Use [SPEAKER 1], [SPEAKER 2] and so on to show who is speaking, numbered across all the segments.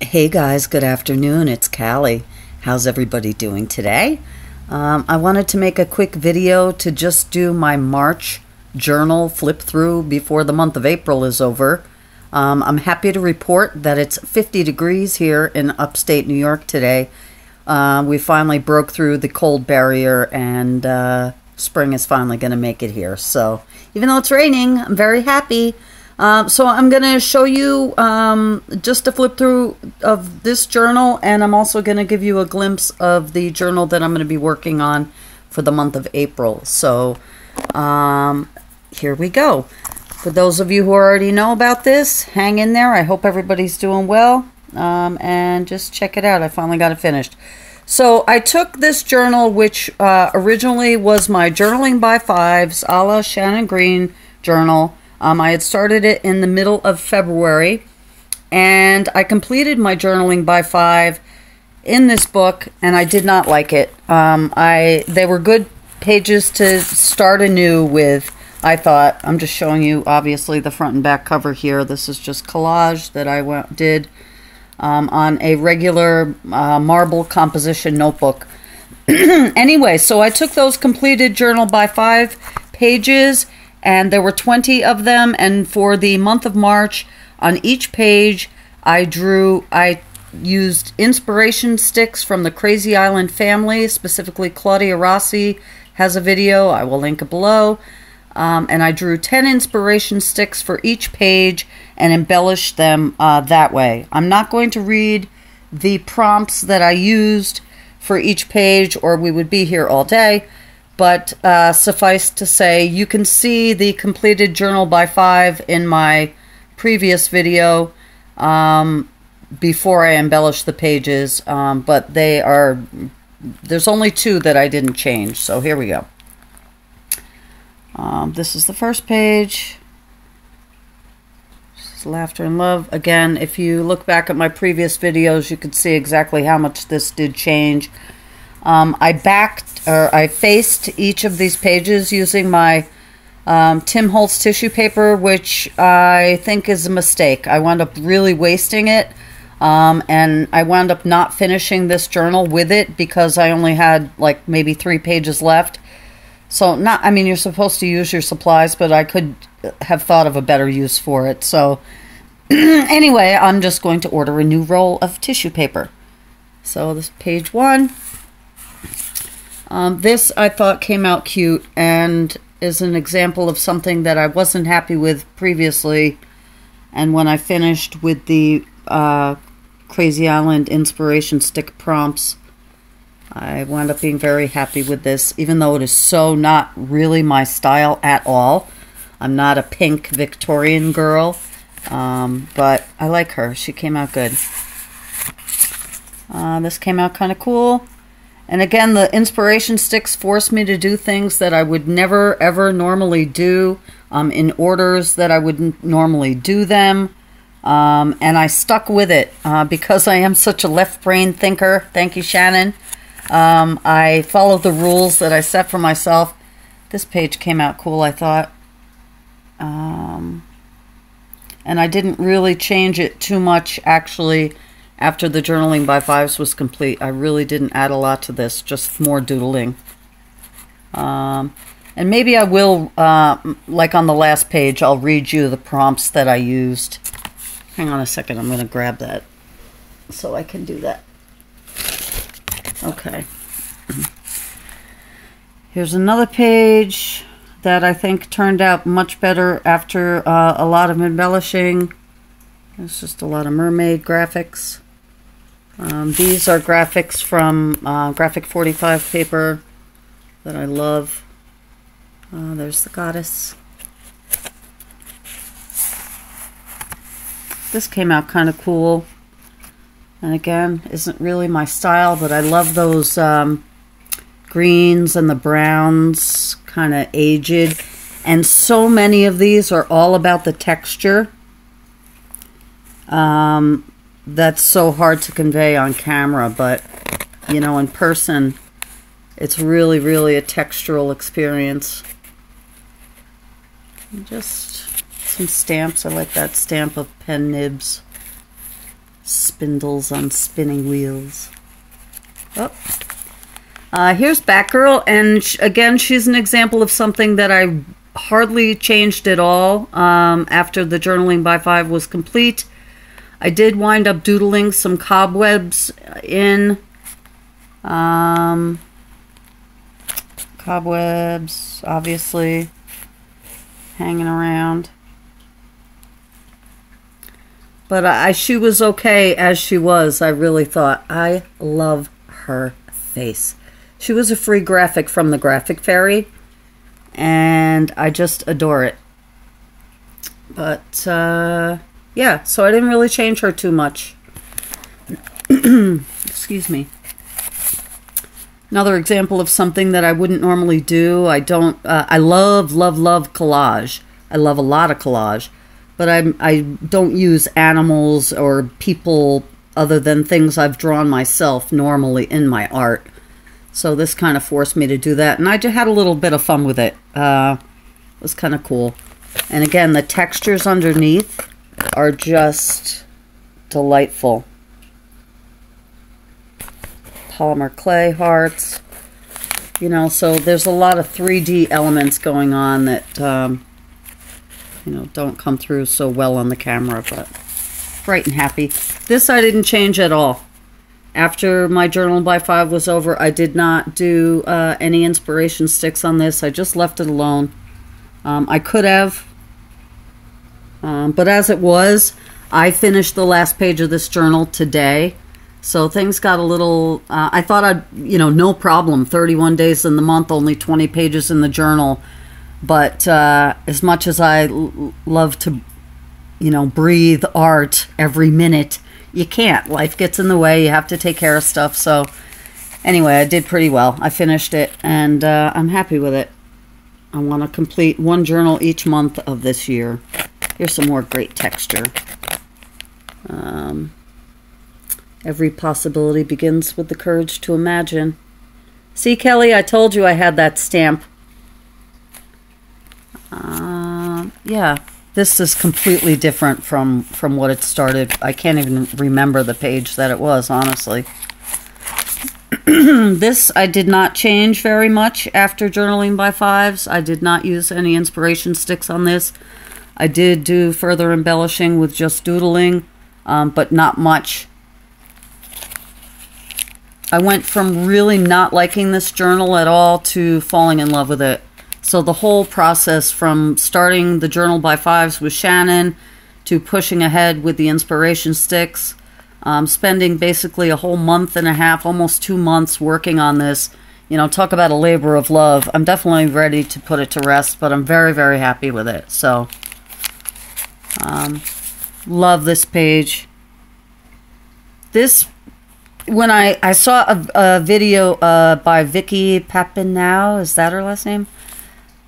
[SPEAKER 1] Hey guys, good afternoon. It's Cali. How's everybody doing today? I wanted to make a quick video to just do my March journal flip through before the month of April is over. I'm happy to report that it's 50 degrees here in upstate New York today. We finally broke through the cold barrier and spring is finally going to make it here. So even though it's raining, I'm very happy. So I'm going to show you just a flip through of this journal, and I'm also going to give you a glimpse of the journal that I'm going to be working on for the month of April. So here we go. For those of you who already know about this, hang in there. I hope everybody's doing well, and just check it out. I finally got it finished. So I took this journal, which originally was my Journaling by Fives a la Shannon Green journal. I had started it in the middle of February, and I completed my Journaling by Five in this book, and I did not like it. They were good pages to start anew with, I thought. I'm just showing you, obviously, the front and back cover here. This is just collage that I did on a regular marble composition notebook. Anyway, so I took those completed Journal by Five pages, and there were 20 of them, and for the month of March, on each page, I used inspiration sticks from the Krazy Island Family, specifically Claudia Rossi has a video, I will link it below, and I drew 10 inspiration sticks for each page and embellished them that way. I'm not going to read the prompts that I used for each page, or we would be here all day. But suffice to say, you can see the completed Journal by Five in my previous video before I embellish the pages. But there's only two that I didn't change. So here we go. This is the first page. This is Laughter and Love. Again, if you look back at my previous videos, you can see exactly how much this did change. I faced each of these pages using my Tim Holtz tissue paper, which I think is a mistake. I wound up really wasting it, and I wound up not finishing this journal with it because I only had like maybe 3 pages left. So I mean, you're supposed to use your supplies, but I could have thought of a better use for it. So anyway, I'm just going to order a new roll of tissue paper. So this is page 1. This I thought came out cute and is an example of something that I wasn't happy with previously, and when I finished with the Krazy Island inspiration stick prompts, I wound up being very happy with this, even though it is so not really my style at all. I'm not a pink Victorian girl, but I like her. She came out good. This came out kind of cool. And again, the inspiration sticks forced me to do things that I would never, ever normally do, in orders that I wouldn't normally do them. And I stuck with it because I am such a left-brain thinker. Thank you, Shannon. I followed the rules that I set for myself. This page came out cool, I thought. And I didn't really change it too much, actually. After the Journaling by Fives was complete, I really didn't add a lot to this, just more doodling. And maybe I will, like on the last page, I'll read you the prompts that I used. Hang on a second, I'm going to grab that so I can do that. Okay. Here's another page that I think turned out much better after a lot of embellishing. It's just a lot of mermaid graphics. These are graphics from Graphic 45 paper that I love. There's the goddess. This came out kind of cool. And again, isn't really my style, but I love those greens and the browns, kind of aged. And so many of these are all about the texture. That's so hard to convey on camera, but you know, in person it's really, really a textural experience. And just some stamps. I like that stamp of pen nibs. Spindles on spinning wheels. Oh. Here's Batgirl, and again, she's an example of something that I hardly changed at all after the journaling by 5 was complete. I did wind up doodling some cobwebs in. Cobwebs, obviously, hanging around. But she was okay as she was, I really thought. I love her face. She was a free graphic from the Graphic Fairy, and I just adore it. But, yeah, so I didn't really change her too much. Excuse me. Another example of something that I wouldn't normally do. I love, love, love collage. I love a lot of collage. But I don't use animals or people other than things I've drawn myself normally in my art. So this kind of forced me to do that. And I just had a little bit of fun with it. It was kind of cool. And again, the textures underneath are just delightful. Polymer clay hearts. You know, so there's a lot of 3D elements going on that, you know, don't come through so well on the camera, but bright and happy. This I didn't change at all. After my journal by 5 was over, I did not do any inspiration sticks on this. I just left it alone. I could have, but as it was, I finished the last page of this journal today. So things got a little, I thought I'd, you know, no problem, 31 days in the month, only 20 pages in the journal. But as much as I love to, you know, breathe art every minute, you can't. Life gets in the way. You have to take care of stuff. So anyway, I did pretty well. I finished it, and I'm happy with it. I want to complete one journal each month of this year. Here's some more great texture. Every possibility begins with the courage to imagine. See, Kelly, I told you I had that stamp. Yeah, this is completely different from what it started. I can't even remember the page that it was, honestly. This I did not change very much after journaling by 5s. I did not use any inspiration sticks on this. I did do further embellishing with just doodling, but not much. I went from really not liking this journal at all to falling in love with it. So the whole process from starting the journal by 5s with Shannon to pushing ahead with the inspiration sticks, spending basically a whole month and a half, almost 2 months working on this. You know, talk about a labor of love. I'm definitely ready to put it to rest, but I'm very, very happy with it. So, love this page. This, when I saw a video by Vicky Papinow, is that her last name?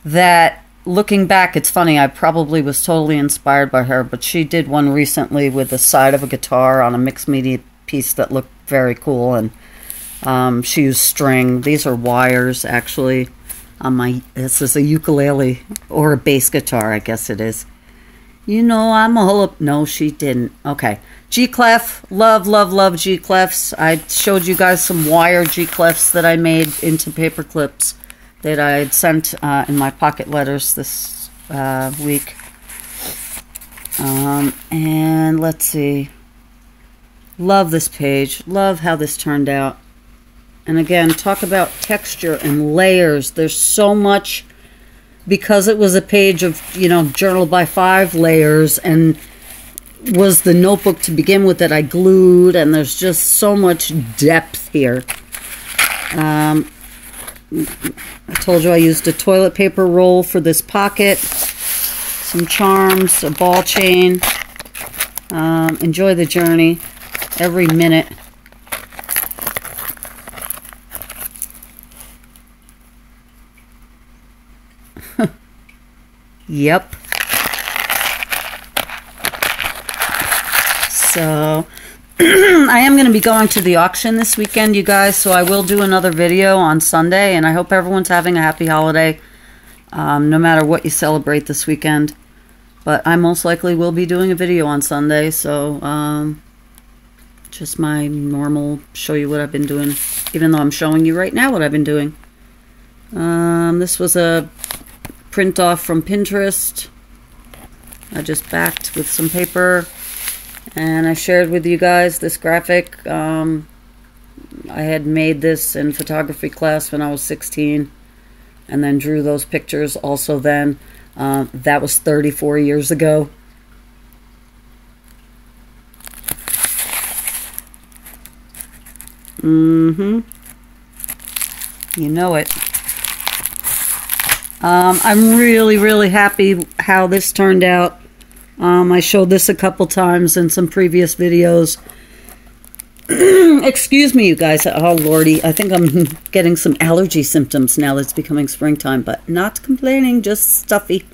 [SPEAKER 1] That, looking back, it's funny, I probably was totally inspired by her, but she did one recently with the side of a guitar on a mixed media piece that looked very cool, and she used string. These are wires, actually. This is a ukulele, or a bass guitar, I guess it is. You know, I'm all up. No, she didn't. Okay. G-clef. Love, love, love G-clefs. I showed you guys some wire G-clefs that I made into paper clips that I had sent in my pocket letters this week. And let's see. Love this page. Love how this turned out. And again, talk about texture and layers. There's so much, because it was a page of, you know, journal by 5 layers, and was the notebook to begin with that I glued, and there's just so much depth here. I told you I used a toilet paper roll for this pocket, some charms, a ball chain. Enjoy the journey every minute. Yep. So I am going to be going to the auction this weekend, you guys, so I will do another video on Sunday, and I hope everyone's having a happy holiday, no matter what you celebrate this weekend. But I most likely will be doing a video on Sunday, so Just my normal, show you what I've been doing, even though I'm showing you right now what I've been doing. This was a print off from Pinterest. I just backed with some paper, and I shared with you guys this graphic. I had made this in photography class when I was 16, and then drew those pictures also then. That was 34 years ago. You know it. I'm really happy how this turned out. I showed this a couple times in some previous videos. Excuse me, you guys. Oh, lordy. I think I'm getting some allergy symptoms now that it's becoming springtime, but not complaining, just stuffy.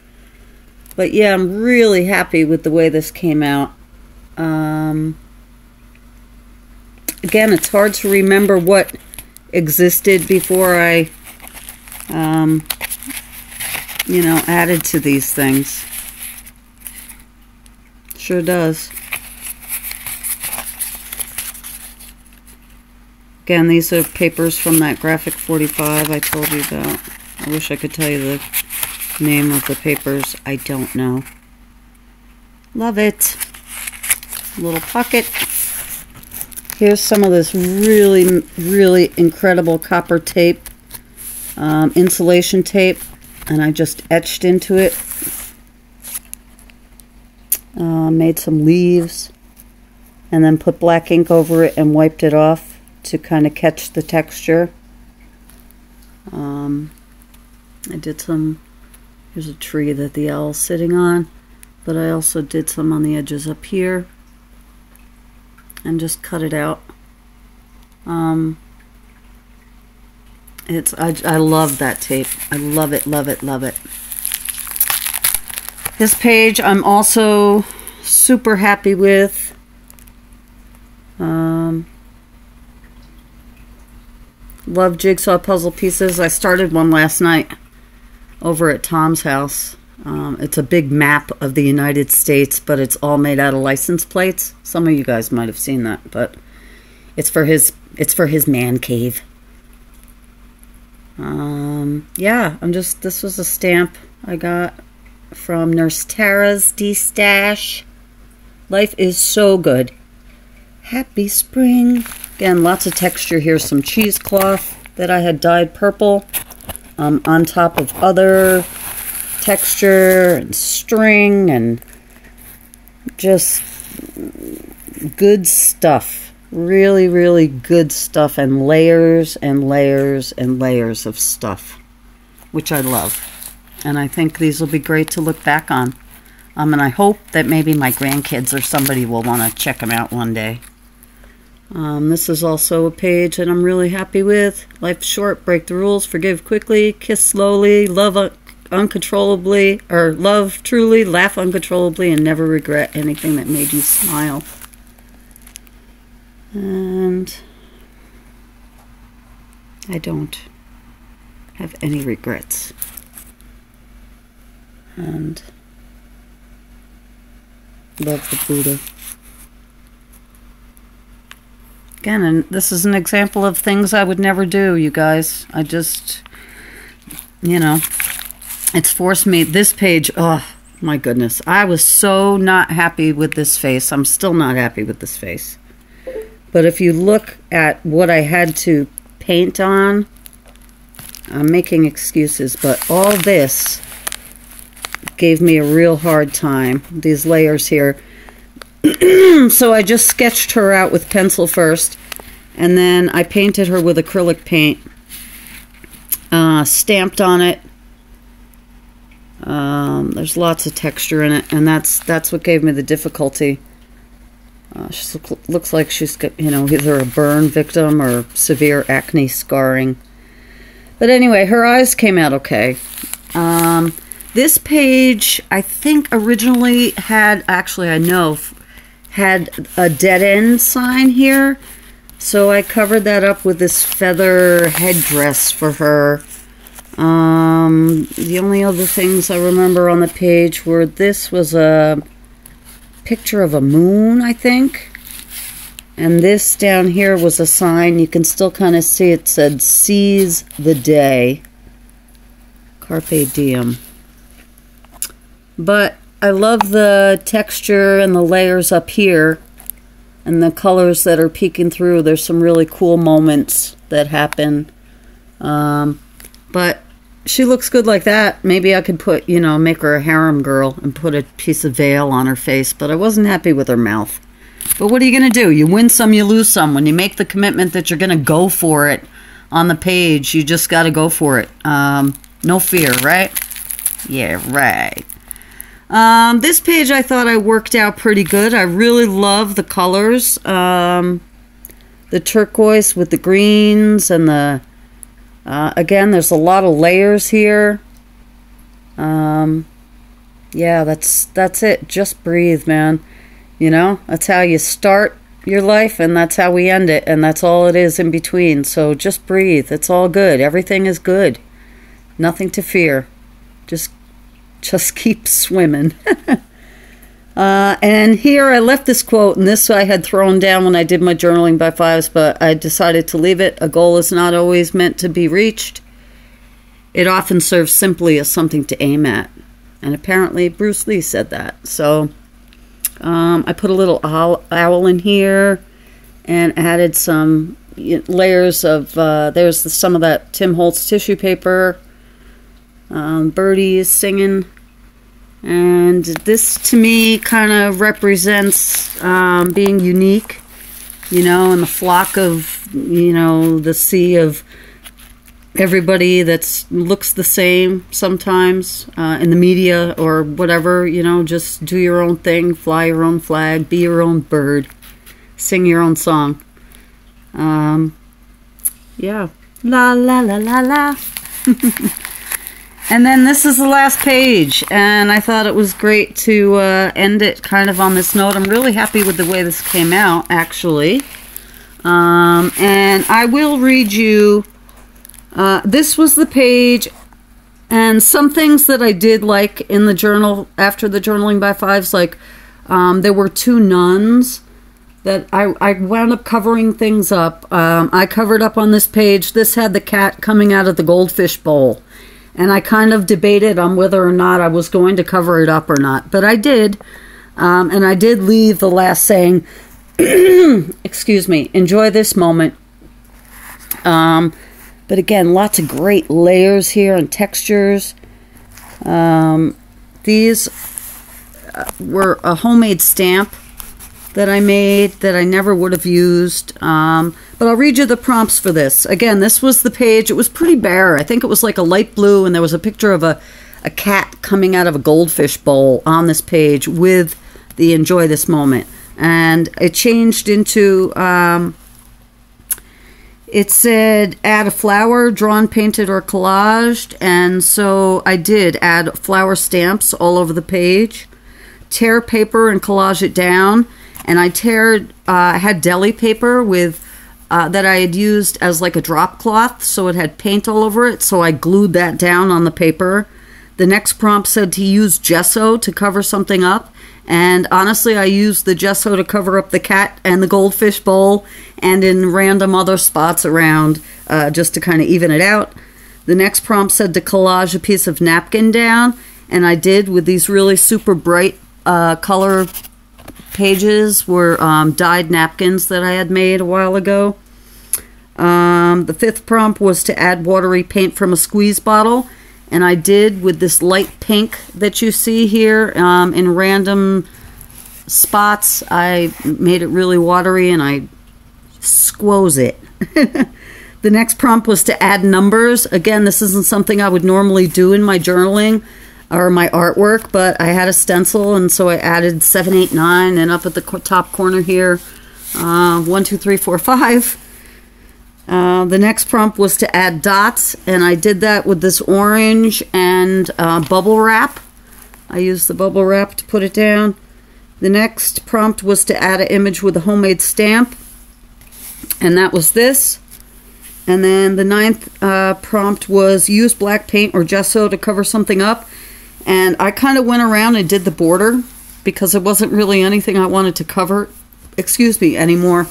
[SPEAKER 1] But yeah, I'm really happy with the way this came out. Again, it's hard to remember what existed before I, you know, added to these things. Sure does. Again, these are papers from that graphic 45 I told you about. I wish I could tell you the name of the papers. I don't know. Love it. Little pocket. Here's some of this really incredible copper tape, insulation tape, and I just etched into it. Made some leaves, and then put black ink over it and wiped it off to kind of catch the texture. I did some, here's a tree that the owl's sitting on, but I also did some on the edges up here and just cut it out. I love that tape. I love it. This page I'm also super happy with. Love jigsaw puzzle pieces. I started one last night over at Tom's house. It's a big map of the United States, but it's all made out of license plates. Some of you guys might have seen that, but it's for his man cave. Yeah, this was a stamp I got from Nurse Tara's D-Stash. Life is so good. Happy spring. Again, lots of texture here. Some cheesecloth that I had dyed purple on top of other texture and string and just good stuff. Really good stuff, and layers and layers and layers of stuff, which I love. And I think these will be great to look back on. And I hope that maybe my grandkids or somebody will want to check them out one day. This is also a page that I'm really happy with. Life's short, break the rules, forgive quickly, kiss slowly, love uncontrollably, or love truly, laugh uncontrollably, and never regret anything that made you smile. And I don't have any regrets. And love the Buddha. Again, and this is an example of things I would never do, you guys. I just, you know, it's forced me. This page, oh my goodness. I was so not happy with this face. I'm still not happy with this face. But if you look at what I had to paint on, I'm making excuses, but all this gave me a real hard time. These layers here. So I just sketched her out with pencil first, and then I painted her with acrylic paint, stamped on it. There's lots of texture in it, and that's what gave me the difficulty. She looks like she's got, you know, either a burn victim or severe acne scarring. But anyway, her eyes came out okay. This page, I think originally had, actually I know, had a dead end sign here. So I covered that up with this feather headdress for her. The only other things I remember on the page were this was a picture of a moon, I think. And this down here was a sign. You can still kind of see it said, "Seize the day. Carpe diem." But I love the texture and the layers up here and the colors that are peeking through. There's some really cool moments that happen. But she looks good like that. Maybe I could put, you know, make her a harem girl and put a piece of veil on her face, but I wasn't happy with her mouth. But what are you going to do? You win some, you lose some. When you make the commitment that you're going to go for it on the page, you just got to go for it. No fear, right? Yeah, right. This page I thought I worked out pretty good. I really love the colors. The turquoise with the greens and the... again, there's a lot of layers here. Yeah, that's it. Just breathe, man. You know, that's how you start your life, and that's how we end it, and that's all it is in between. So just breathe. It's all good. Everything is good. Nothing to fear. Just keep swimming. And here I left this quote, and this I had thrown down when I did my journaling by fives, but I decided to leave it. A goal is not always meant to be reached. It often serves simply as something to aim at. And apparently Bruce Lee said that. So I put a little owl in here and added some layers of, there's some of that Tim Holtz tissue paper. Birdies singing. And this, to me, kind of represents being unique, you know, in the flock of, you know, the sea of everybody that looks the same sometimes in the media or whatever, you know, just do your own thing, fly your own flag, be your own bird, sing your own song. Yeah. La, la, la, la, la. And then this is the last page, and I thought it was great to end it kind of on this note. I'm really happy with the way this came out, actually. And I will read you, this was the page, and some things that I did like in the journal, after the journaling by fives, like there were two nuns that I wound up covering things up. I covered up on this page. This had the cat coming out of the goldfish bowl. And I kind of debated on whether or not I was going to cover it up or not. But I did. And I did leave the last saying, excuse me, enjoy this moment. But again, lots of great layers here and textures. These were a homemade stamp that I made that I never would have used. But I'll read you the prompts for this. Again, this was the page. It was pretty bare. I think it was like a light blue, and there was a picture of a cat coming out of a goldfish bowl on this page with the enjoy this moment. And it changed into, it said add a flower, drawn, painted, or collaged. And so I did add flower stamps all over the page. Tear paper and collage it down. And I had deli paper with that I had used as like a drop cloth, so it had paint all over it, so I glued that down on the paper. The next prompt said to use gesso to cover something up, and honestly I used the gesso to cover up the cat and the goldfish bowl and in random other spots around just to kind of even it out. The next prompt said to collage a piece of napkin down, and I did with these really super bright color pages were dyed napkins that I had made a while ago. The fifth prompt was to add watery paint from a squeeze bottle, and I did with this light pink that you see here in random spots. I made it really watery and I squoze it. The next prompt was to add numbers. Again, this isn't something I would normally do in my journaling or my artwork, but I had a stencil, and so I added 7, 8, 9, and up at the top corner here, 1, 2, 3, 4, 5. The next prompt was to add dots, and I did that with this orange and bubble wrap. I used the bubble wrap to put it down. The next prompt was to add an image with a homemade stamp, and that was this. And then the ninth prompt was use black paint or gesso to cover something up. And I kind of went around and did the border because there wasn't really anything I wanted to cover, anymore.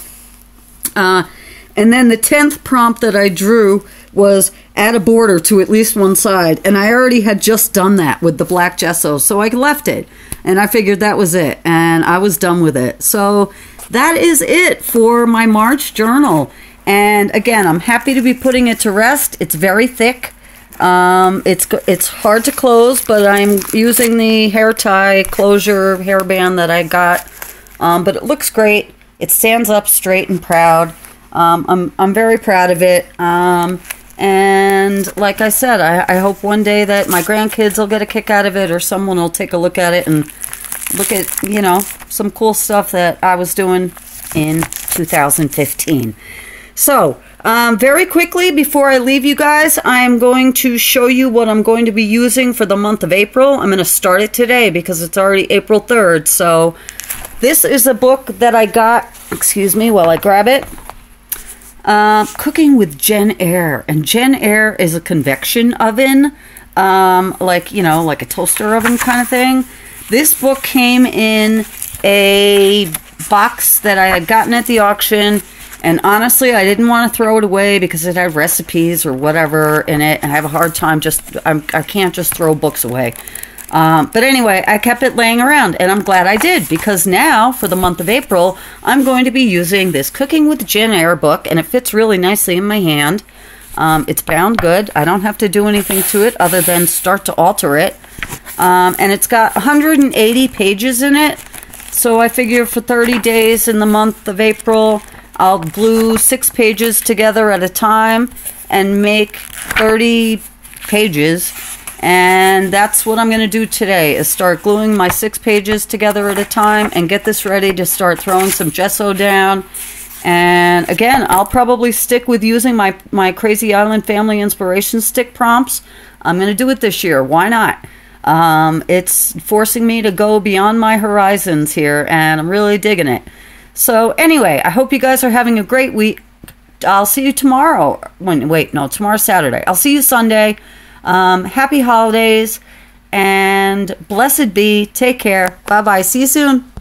[SPEAKER 1] And then the 10th prompt that I drew was add a border to at least one side. And I already had just done that with the black gesso, so I left it. And I figured that was it, and I was done with it. So that is it for my March journal. And again, I'm happy to be putting it to rest. It's very thick. It's hard to close, but I'm using the hair tie closure hairband that I got. But it looks great. It stands up straight and proud. I'm very proud of it. And like I said, I hope one day that my grandkids will get a kick out of it, or someone will take a look at it and look at, you know, some cool stuff that I was doing in 2015. So, very quickly, before I leave you guys, I'm going to show you what I'm going to be using for the month of April. I'm going to start it today because it's already April 3rd. So, this is a book that I got, excuse me while I grab it. Cooking with Jen Eyre. And Jen Eyre is a convection oven, like, you know, like a toaster oven kind of thing. This book came in a box that I had gotten at the auction, and honestly, I didn't want to throw it away because it had recipes or whatever in it, and I have a hard time I can't just throw books away. But anyway, I kept it laying around, and I'm glad I did, because now, for the month of April, I'm going to be using this Cooking with Jen Eyre book, and it fits really nicely in my hand. It's bound good. I don't have to do anything to it other than start to alter it. And it's got 180 pages in it, so I figure for 30 days in the month of April, I'll glue 6 pages together at a time and make 30 pages. And that's what I'm going to do today, is start gluing my 6 pages together at a time and get this ready to start throwing some gesso down. And again, I'll probably stick with using my Krazy Island Family inspiration stick prompts. I'm going to do it this year. Why not? It's forcing me to go beyond my horizons here, and I'm really digging it. So anyway, I hope you guys are having a great week. I'll see you tomorrow. Tomorrow's Saturday. I'll see you Sunday. Happy holidays, and blessed be. Take care. Bye-bye. See you soon.